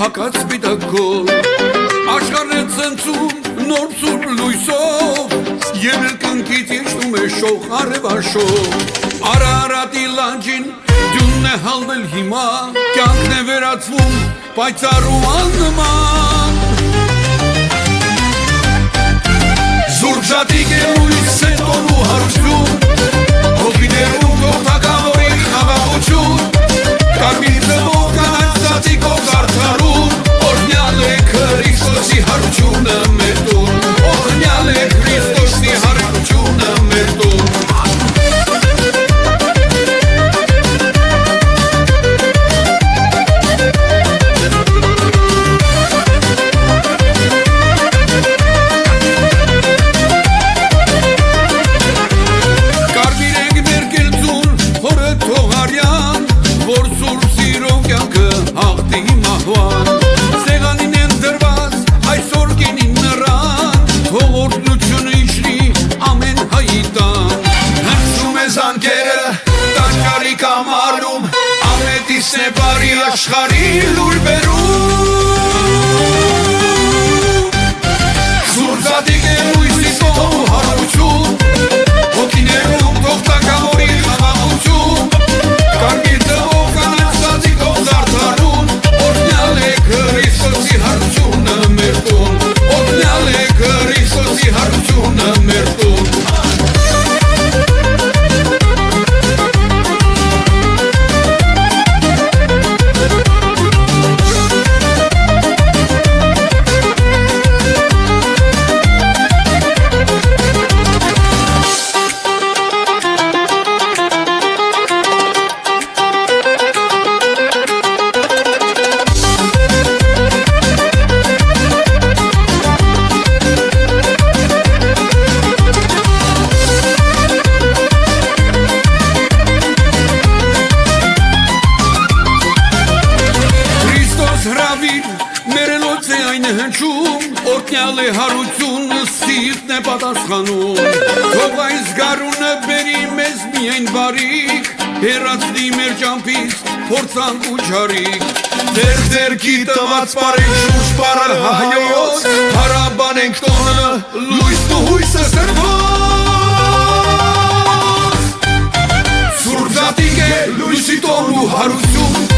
հակած սպիտակով աշխարհը ցնցում նոր սուր լույսով եւ կնքից իջնում է շող արևաշող Արարատի լանջին դյունն է հալվել հիմա կյանքն է վերածվում պայծառ ու աննման Զուրջատիկ է լույս է տոնու հարություն հոգիներում թոթակավորի խաղաղություն Կարմիր ձվով կանաչ ծածիկով զարդարում Օրհնյալ է Քրիստոսի հարությունը մեր տուն Օրհնյալ է Քրիստոսի հարությունը մեր տուն Սեղանին են դրված այսօր գինին նրան Թող օրհնությունը իջնի ամեն հայի տան Հնչում է զանգերը տաճարի կամարում Ամետիսն է բարի աշխարհի լուր բերում Զուրջատիկ է լույսի տոնու հարություն Հոգիներում թող տակավորի խաղաղություն Կարմիր ձվով կանաչ ծածիկով զարդարում Օրհնյալ է Քրիստոսի հարությունը մեր տուն Օրհնյալ է Քրիստոսի հարությունը մեր տուն Մերելոց է այն հնչում, օրհնյալ է հարությունը սիրտն է պատասխանում Թող այս գարունը բերի մեզ միայն բարիք Հեռացնի մեր ճամփից փորձանք ու չարիք Ձեր ձեռքի տված բարեք շուրջ բարը հայոց Հարաբանենք տոնը լույսն ու հույսը սրբոց Զուրջատիկ է լույսի տոնու հարություն